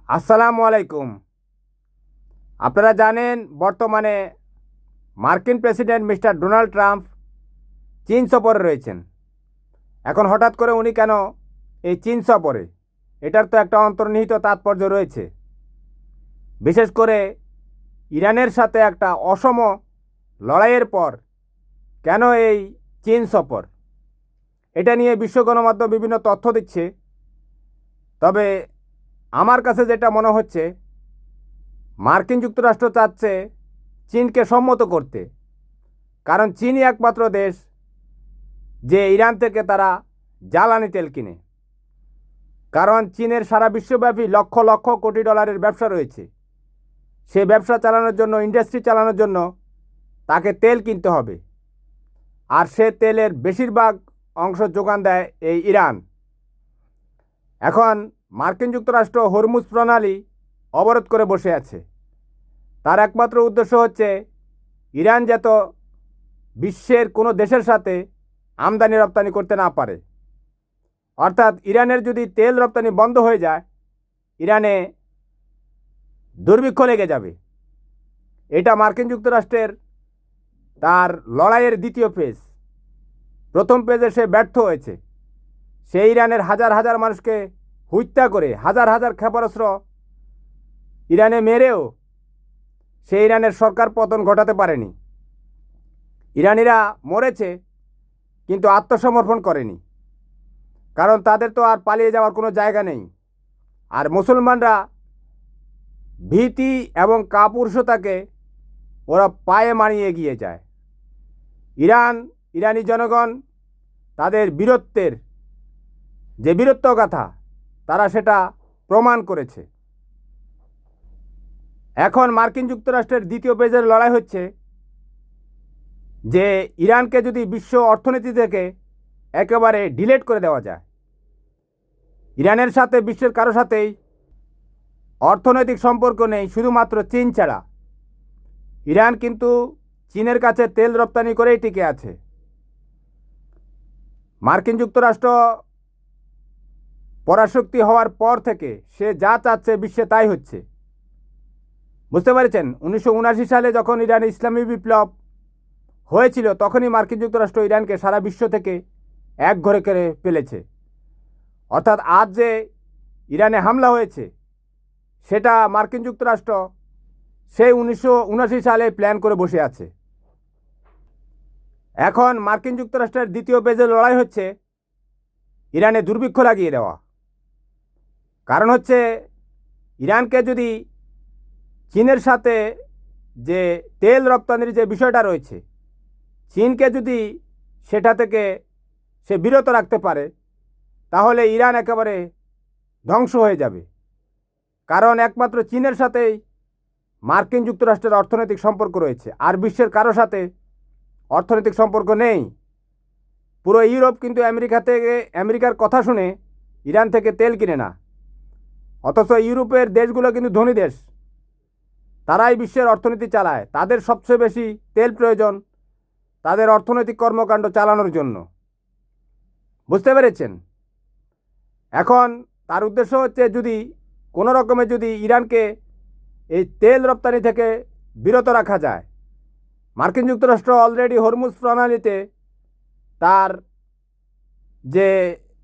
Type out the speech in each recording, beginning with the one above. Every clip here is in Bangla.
আসসালামু আলাইকুম। আপনারা জানেন বর্তমানে মার্কিন প্রেসিডেন্ট মিস্টার ডোনাল্ড ট্রাম্প চীন সফরে রয়েছেন। এখন হঠাৎ করে উনি কেন এই চীন সফরে? এটার তো একটা অন্তর্নিহিত তাৎপর্য রয়েছে। বিশেষ করে ইরানের সাথে একটা অসম লড়াইয়ের পর কেন এই চীন সফর? এটা নিয়ে বিশ্ব গণমাধ্যম বিভিন্ন তথ্য দিচ্ছে। তবে আমার কাছে যেটা মনে হচ্ছে, মার্কিন যুক্তরাষ্ট্র চাচ্ছে চীনকে সম্মত করতে। কারণ চীনই একমাত্র দেশ যে ইরান থেকে তারা জ্বালানি তেল কিনে। কারণ চীনের সারা বিশ্বব্যাপী লক্ষ লক্ষ কোটি ডলারের ব্যবসা রয়েছে। সে ব্যবসা চালানোর জন্য, ইন্ডাস্ট্রি চালানোর জন্য তাকে তেল কিনতে হবে। আর সে তেলের বেশিরভাগ অংশ যোগান দেয় এই ইরান। এখন মার্কিন যুক্তরাষ্ট্র হরমুজ প্রণালী অবরোধ করে বসে আছে। তার একমাত্র উদ্দেশ্য হচ্ছে ইরান যাতে বিশ্বের কোনো দেশের সাথে আমদানি রপ্তানি করতে না পারে। অর্থাৎ ইরানের যদি তেল রপ্তানি বন্ধ হয়ে যায়, ইরানে দুর্ভিক্ষ লেগে যাবে। এটা মার্কিন যুক্তরাষ্ট্রের তার লড়াইয়ের দ্বিতীয় ফেজ। প্রথম ফেজে সে ব্যর্থ হয়েছে। সে ইরানের হাজার হাজার মানুষকে হত্যা করে, হাজার হাজার ক্ষেপণাস্ত্র ইরানে মেরেও সে ইরানের সরকার পতন ঘটাতে পারেনি। ইরানিরা মরেছে কিন্তু আত্মসমর্পণ করেনি। কারণ তাদের তো আর পালিয়ে যাওয়ার কোনো জায়গা নেই। আর মুসলমানরা ভীতি এবং কাপুরুষতাকে ওরা পায়ে মানিয়ে এগিয়ে যায়। ইরানি জনগণ তাদের বীরত্বের যে বীরত্বগাথা, তারা সেটা প্রমাণ করেছে। এখন মার্কিন যুক্তরাষ্ট্রের দ্বিতীয় পেজের লড়াই হচ্ছে যে ইরানকে যদি বিশ্ব অর্থনীতি থেকে একেবারে ডিলেট করে দেওয়া যায়। ইরানের সাথে বিশ্বের কারো সাথেই অর্থনৈতিক সম্পর্ক নেই, শুধুমাত্র চীন ছাড়া। ইরান কিন্তু চীনের কাছে তেল রপ্তানি করেই টিকে আছে। মার্কিন যুক্তরাষ্ট্র পরাশক্তি হওয়ার পর থেকে সে যা চাচ্ছে বিশ্বে তাই হচ্ছে। বুঝতে পেরেছেন? 1979 সালে যখন ইরানে ইসলামী বিপ্লব হয়েছিল, তখনই মার্কিন যুক্তরাষ্ট্র ইরানকে সারা বিশ্ব থেকে এক ঘরে করে ফেলেছে। অর্থাৎ আজ যে ইরানে হামলা হয়েছে, সেটা মার্কিন যুক্তরাষ্ট্র সেই 1979 সালে প্ল্যান করে বসে আছে। এখন মার্কিন যুক্তরাষ্ট্রের দ্বিতীয় পেজে লড়াই হচ্ছে ইরানে দুর্ভিক্ষ লাগিয়ে দেওয়া। কারণ হচ্ছে ইরানকে যদি চীনের সাথে যে তেল রপ্তানির যে বিষয়টা রয়েছে, চীনকে যদি সেটা থেকে সে বিরত রাখতে পারে, তাহলে ইরান একেবারে ধ্বংস হয়ে যাবে। কারণ একমাত্র চীনের সাথেই মার্কিন যুক্তরাষ্ট্রের অর্থনৈতিক সম্পর্ক রয়েছে, আর বিশ্বের কারো সাথে অর্থনৈতিক সম্পর্ক নেই। পুরো ইউরোপ কিন্তু আমেরিকার কথা শুনে ইরান থেকে তেল কিনে না। অথচ ইউরোপের দেশগুলো কিন্তু ধনী দেশ, তারাই বিশ্বের অর্থনীতি চালায়। তাদের সবচেয়ে বেশি তেল প্রয়োজন তাদের অর্থনৈতিক কর্মকাণ্ড চালানোর জন্য। বুঝতে পেরেছেন? এখন তার উদ্দেশ্য হচ্ছে যদি কোনো রকমে যদি ইরানকে এই তেল রপ্তানি থেকে বিরত রাখা যায়। মার্কিন যুক্তরাষ্ট্র অলরেডি হরমুজ প্রণালীতে তার যে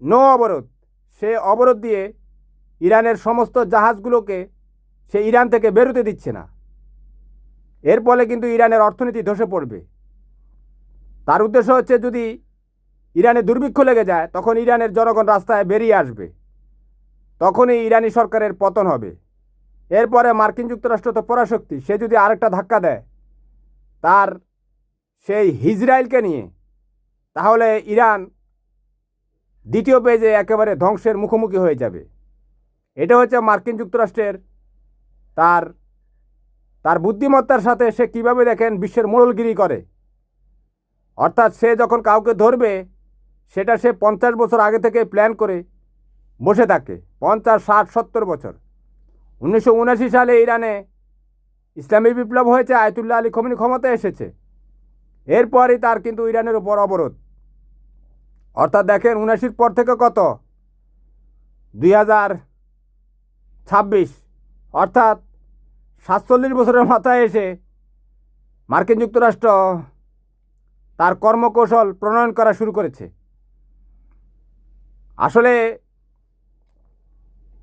নৌ অবরোধ, সে অবরোধ দিয়ে ইরানের সমস্ত জাহাজগুলোকে সে ইরান থেকে বেরোতে দিচ্ছে না। এর ফলে কিন্তু ইরানের অর্থনীতি ধসে পড়বে। তার উদ্দেশ্য হচ্ছে যদি ইরানে দুর্ভিক্ষ লেগে যায়, তখন ইরানের জনগণ রাস্তায় বেরিয়ে আসবে, তখনই ইরানি সরকারের পতন হবে। এরপরে মার্কিন যুক্তরাষ্ট্র তো পরাশক্তি, সে যদি আরেকটা ধাক্কা দেয় তার সেই ইসরায়েলকে নিয়ে, তাহলে ইরান দ্বিতীয় পেজে একেবারে ধ্বংসের মুখোমুখি হয়ে যাবে। এটা হচ্ছে মার্কিন যুক্তরাষ্ট্রের তার তার বুদ্ধিমত্তার সাথে সে কিভাবে দেখেন বিশ্বের মোড়লগিরি করে। অর্থাৎ সে যখন কাউকে ধরবে, সেটা সে 50 বছর আগে থেকে প্ল্যান করে বসে থাকে। 50, 60, 70 বছর। 1979 সালে ইরানে ইসলামী বিপ্লব হয়েছে, আয়াতুল্লাহ আলী খমেনি ক্ষমতায় এসেছে। এরপরই তার কিন্তু ইরানের উপর অবরোধ। অর্থাৎ দেখেন 79 পর থেকে কত, 2026 অর্থাৎ 47 বছরের মাথায় এসে মার্কিন যুক্তরাষ্ট্র তার কর্মকৌশল প্রণয়ন করা শুরু করেছে। আসলে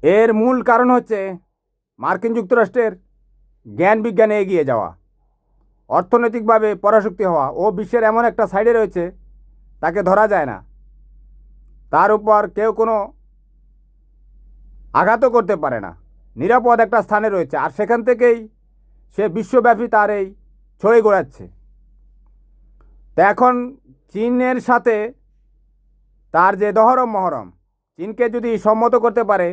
এর মূল কারণ হচ্ছে মার্কিন যুক্তরাষ্ট্রের জ্ঞান বিজ্ঞানে এগিয়ে যাওয়া, অর্থনৈতিকভাবে পরাশক্তি হওয়া। ও বিশ্বের এমন একটা সাইডে রয়েছে, তাকে ধরা যায় না, তার উপর কেউ কোনো আঘাতও করতে পারে না, নিরাপদ একটা স্থানে রয়েছে। আর সেখান থেকেই সে বিশ্বব্যাপী তার এই ছড়িয়ে ঘোরাচ্ছে। তো এখন চীনের সাথে তার যে দহরম মহরম, চীনকে যদি সম্মত করতে পারে,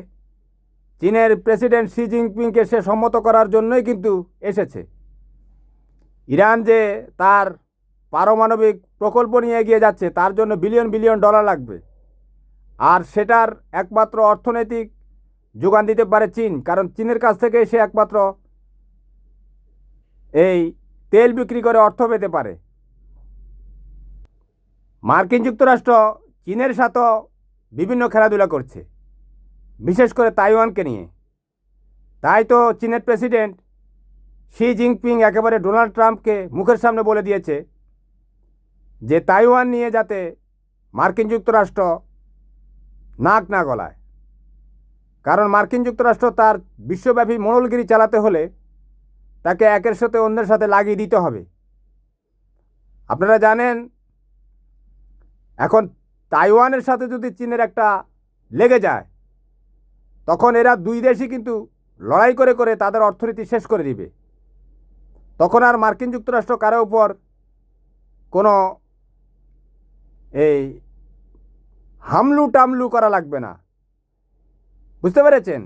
চীনের প্রেসিডেন্ট শি জিনপিংকে সে সম্মত করার জন্যই কিন্তু এসেছে। ইরান যে তার পারমাণবিক প্রকল্প নিয়ে এগিয়ে যাচ্ছে, তার জন্য বিলিয়ন বিলিয়ন ডলার লাগবে। আর সেটার একমাত্র অর্থনৈতিক যোগান দিতে পারে চীন, কারণ চীনের কাছ থেকে সে একমাত্র এই তেল বিক্রি করে অর্থ পেতে পারে। মার্কিন যুক্তরাষ্ট্র চীনের সাথেও বিভিন্ন খেলাধুলা করছে, বিশেষ করে তাইওয়ানকে নিয়ে। তাই তো চীনের প্রেসিডেন্ট শি জিনপিং একেবারে ডোনাল্ড ট্রাম্পকে মুখের সামনে বলে দিয়েছে যে তাইওয়ান নিয়ে যাতে মার্কিন যুক্তরাষ্ট্র নাক না গলায়। কারণ মার্কিন যুক্তরাষ্ট্র তার বিশ্বব্যাপী মোড়লগিরি চালাতে হলে তাকে একের সাথে অন্যের সাথে লাগিয়ে দিতে হবে। আপনারা জানেন, এখন তাইওয়ানের সাথে যদি চীনের একটা লেগে যায়, তখন এরা দুই দেশই কিন্তু লড়াই করে করে তাদের অর্থনীতি শেষ করে দিবে। তখন আর মার্কিন যুক্তরাষ্ট্র কারো উপর কোনো এই হামলু টামলু করা লাগবে না। বুঝতে পেরেছেন?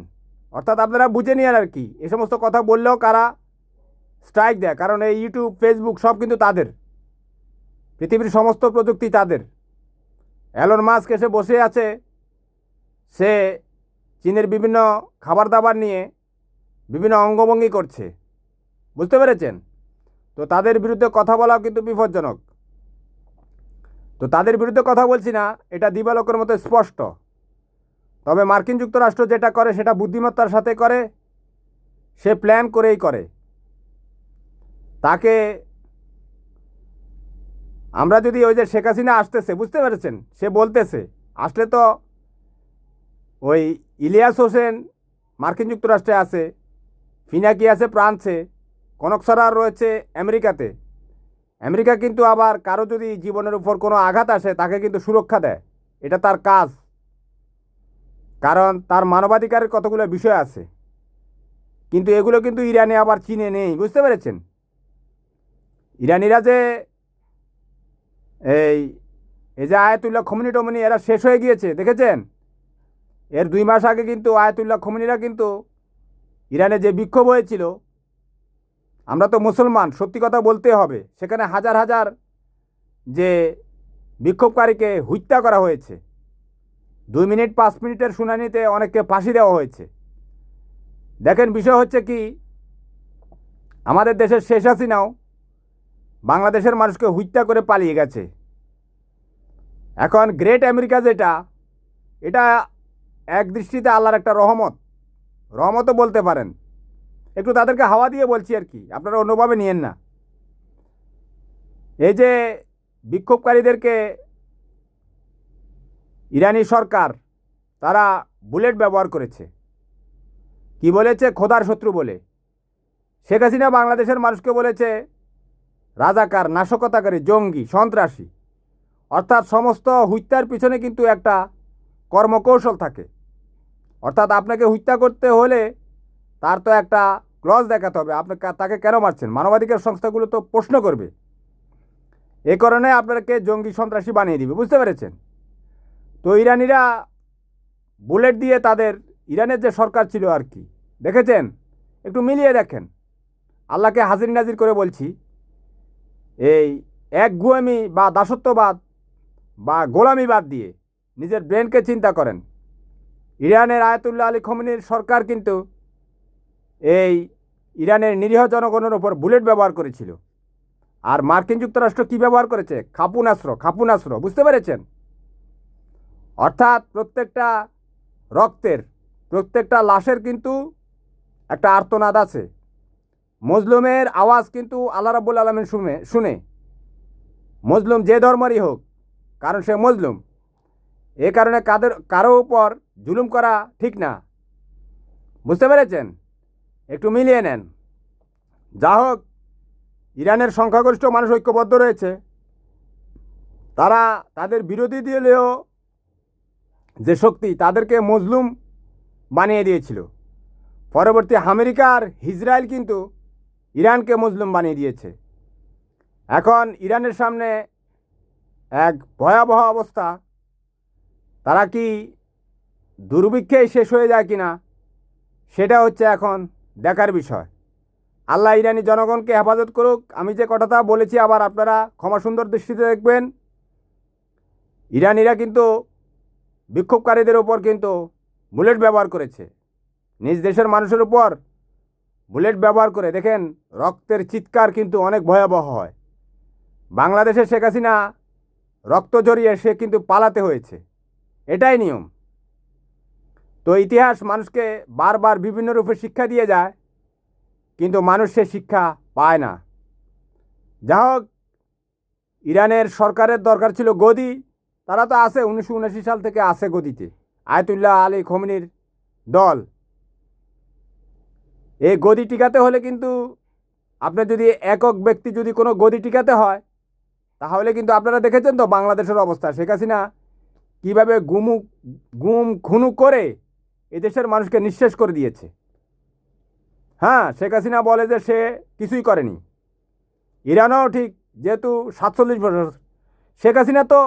অর্থাৎ আপনারা বুঝে নিন আর কি। এ সমস্ত কথা বললেও কারা স্ট্রাইক দেয়, কারণ এই ইউটিউব, ফেসবুক সব কিন্তু তাদের, পৃথিবীর সমস্ত প্রযুক্তি তাদের। এলন মাস্ক এসে বসে আছে, সে চীনের বিভিন্ন খাবার দাবার নিয়ে বিভিন্ন অঙ্গভঙ্গি করছে। বুঝতে পেরেছেন? তো তাদের বিরুদ্ধে কথা বলাও কিন্তু বিপজ্জনক। তো তাদের বিরুদ্ধে কথা বলছি না, এটা দিবালোকের মতো স্পষ্ট। তবে মার্কিন যুক্তরাষ্ট্র যেটা করে সেটা বুদ্ধিমত্তার সাথে করে, সে প্ল্যান করেই করে। তাকে আমরা যদি ওই যে শেখ হাসিনা আসতেছে, বুঝতে পেরেছেন, সে বলতেছে আসলে তো ওই ইলিয়াস হোসেন মার্কিন যুক্তরাষ্ট্রে আছে, ফিনাকি আছে ফ্রান্সে, কনক সরার রয়েছে আমেরিকাতে। আমেরিকা কিন্তু আবার কারো যদি জীবনের উপর কোনো আঘাত আসে তাকে কিন্তু সুরক্ষা দেয়, এটা তার কাজ। কারণ তার মানবাধিকারের কতগুলো বিষয় আছে, কিন্তু এগুলো কিন্তু ইরানে আবার চীনে নেই। বুঝতে পেরেছেন? ইরানিরা যে এই এই যে আয়াতুল্লাহ খমেনি টমেনি এরা শেষ হয়ে গিয়েছে, দেখেছেন? এর 2 মাস আগে কিন্তু আয়াতুল্লাহ খমেনিরা কিন্তু ইরানে যে বিক্ষোভ হয়েছিল, আমরা তো মুসলমান, সত্যি কথা বলতে হবে, সেখানে হাজার হাজার যে বিক্ষোভকারীকে হত্যা করা হয়েছে। 2 মিনিট 5 মিনিটের শুনানিতে অনেককে ফাঁসি দেওয়া হয়েছে। দেখেন, বিষয় হচ্ছে কি, আমাদের দেশের শেখ হাসিনাও বাংলাদেশের মানুষকে হত্যা করে পালিয়ে গেছে। এখন গ্রেট আমেরিকা যেটা, এটা এক দৃষ্টিতে আল্লাহর একটা রহমতও বলতে পারেন। একটু তাদেরকে হাওয়া দিয়ে বলছি আর কি, আপনারা অন্যভাবে নিয়েন না। এই যে বিক্ষোভকারীদেরকে ইরানি সরকার তারা বুলেট ব্যবহার করেছে, কি বলেছে? খোদার শত্রু বলে। শেখ হাসিনা বাংলাদেশের মানুষকে বলেছে রাজাকার, নাশকতাকারী, জঙ্গি, সন্ত্রাসী। অর্থাৎ সমস্ত হত্যার পিছনে কিন্তু একটা কর্মকৌশল থাকে। অর্থাৎ আপনাকে হত্যা করতে হলে তার তো একটা ক্লজ দেখাতে হবে, আপনি তাকে কেন মারছেন। মানবাধিকার সংস্থাগুলো তো প্রশ্ন করবে, এ কারণে আপনাকে জঙ্গি সন্ত্রাসী বানিয়ে দিবে। বুঝতে পেরেছেন? তো ইরানিরা বুলেট দিয়ে তাদের, ইরানের যে সরকার ছিল আর কি, দেখেছেন? একটু মিলিয়ে দেখেন। আল্লাহকে হাজির নাজির করে বলছি, এই একগুয়ামি বা দাসত্ববাদ বা গোলামিবাদ দিয়ে নিজের ব্রেনকে চিন্তা করেন। ইরানের আয়াতুল্লাহ আলী খমেনির সরকার কিন্তু এই ইরানের নিরীহ জনগণের ওপর বুলেট ব্যবহার করেছিল। আর মার্কিন যুক্তরাষ্ট্র কি ব্যবহার করেছে? ক্ষেপণাস্ত্র। বুঝতে পেরেছেন? অর্থাৎ প্রত্যেকটা রক্তের, প্রত্যেকটা লাশের কিন্তু একটা আর্তনাদ আছে। মজলুমের আওয়াজ কিন্তু আল্লাহ রাব্বুল আলামিন শুনে, মজলুম যে ধর্মেরই হোক, কারণ সে মজলুম। এ কারণে কারো উপর জুলুম করা ঠিক না। বুঝতে পেরেছেন? একটু মিলিয়ে নেন। যা হোক, ইরানের সংখ্যাগরিষ্ঠ মানুষ ঐক্যবদ্ধ রয়েছে। তারা তাদের বিরোধী দলীয় যে শক্তি তাদেরকে মজলুম বানিয়ে দিয়েছিল। পরবর্তী আমেরিকা আর ইসরায়েল কিন্তু ইরানকে মজলুম বানিয়ে দিয়েছে। এখন ইরানের সামনে এক ভয়াবহ অবস্থা। তারা কি দুর্ভিক্ষেই শেষ হয়ে যায় কিনা, সেটা হচ্ছে এখন দেখার বিষয়। আল্লাহ ইরানি জনগণকে হেফাজত করুক। আমি যে কথাটা বলেছি আবার আপনারা ক্ষমা সুন্দর দৃষ্টিতে দেখবেন। ইরানিরা কিন্তু বিক্ষোভকারীদের উপর কিন্তু বুলেট ব্যবহার করেছে। নিজ দেশের মানুষের উপর বুলেট ব্যবহার করে দেখেন, রক্তের চিৎকার কিন্তু অনেক ভয়াবহ হয়। বাংলাদেশের শেখ হাসিনা রক্ত জড়িয়ে সে কিন্তু পালাতে হয়েছে, এটাই নিয়ম। তো ইতিহাস মানুষকে বারবার বিভিন্ন রূপে শিক্ষা দিয়ে যায়, কিন্তু মানুষ সে শিক্ষা পায় না। যা হোক, ইরানের সরকারের দরকার ছিল গদি। তারা তো আছে 1979 সাল থেকে আছে গদিতে, আয়াতুল্লাহ আলী খোমেনির দল। এই গদি টিকাতে হলে কিন্তু আপনি যদি একক ব্যক্তি যদি কোনো গদি টিকাতে হয়, তাহলে কিন্তু আপনারা দেখেছেন তো বাংলাদেশের অবস্থা। শেখ হাসিনা কীভাবে গুম খুনু করে এদেশের মানুষকে নিঃশেষ করে দিয়েছে। হ্যাঁ, শেখ হাসিনা বলে যে সে কিছুই করেনি। ইরানও ঠিক, যেহেতু 47 বছর, শেখ হাসিনা তো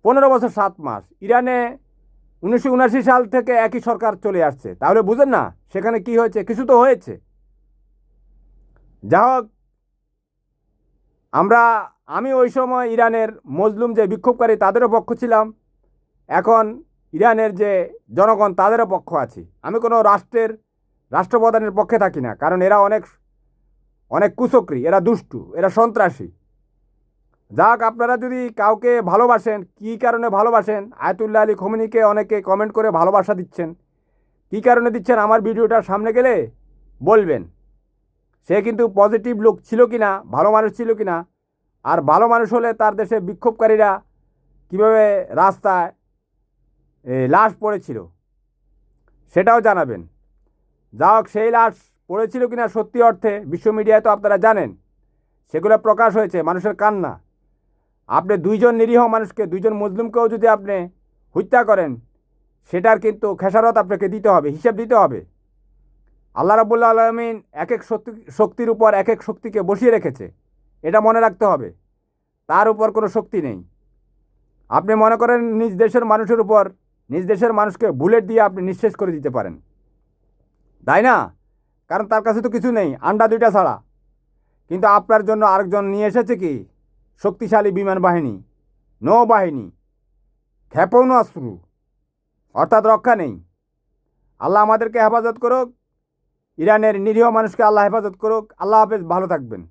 15 বছর 7 মাস। ইরানে 1979 সাল থেকে একই সরকার চলে আসছে, তাহলে বুঝেন না সেখানে কি হয়েছে? কিছু তো হয়েছে। যা হোক, আমি ওই সময় ইরানের মজলুম যে বিক্ষোভকারী তাদেরও পক্ষ ছিলাম। এখন ইরানের যে জনগণ তাদেরও পক্ষ আছি। আমি কোনো রাষ্ট্রপ্রধানের পক্ষে থাকি না, কারণ এরা অনেক অনেক কুচক্রী, এরা দুষ্টু, এরা সন্ত্রাসী। যাক, আপনারা যদি কাউকে ভালোবাসেন, কী কারণে ভালোবাসেন, আয়াতুল্লাহ আলী খোমেনিকে অনেকে কমেন্ট করে ভালোবাসা দিচ্ছেন। কী কারণে দিচ্ছেন আমার ভিডিওটার সামনে গেলে বলবেন। সে কিন্তু পজিটিভ লোক ছিল কি না, ভালো মানুষ ছিল কি না, আর ভালো মানুষ হলে তার দেশে বিক্ষোভকারীরা কীভাবে রাস্তায় লাশ পড়েছিল সেটাও জানাবেন। যা হোক, সেই লাশ পড়েছিল কিনা সত্যি অর্থে বিশ্ব মিডিয়ায় তো আপনারা জানেন, সেগুলো প্রকাশ হয়েছে। মানুষের কান্না। আপনি দুইজন নিরীহ মানুষকে, দুইজন মুসলিমকেও যদি আপনি হত্যা করেন, সেটার কিন্তু খেসারত আপনাকে দিতে হবে, হিসেব দিতে হবে। আল্লাহ রাব্বুল আলামিন এক এক শক্তির উপর এক এক শক্তিকে বসিয়ে রেখেছে, এটা মনে রাখতে হবে। তার উপর কোনো শক্তি নেই। আপনি মনে করেন নিজ দেশের মানুষের উপর, নিজ দেশের মানুষকে বুলেট দিয়ে আপনি নিঃশেষ করে দিতে পারেন, তাই না? কারণ তার কাছে তো কিছু নেই, আন্ডা দুইটা ছাড়া। কিন্তু আপনার জন্য আরেকজন নিয়ে এসেছে কি শক্তিশালী বিমান বাহিনী, নৌবাহিনী, ক্ষেপণাস্ত্র, অর্থাৎ রক্ষা নেই। আল্লাহ আমাদেরকে হেফাজত করুক, ইরানের নিরীহ মানুষকে আল্লাহ হেফাজত করুক। আল্লাহ হাফেজ, ভালো থাকবেন।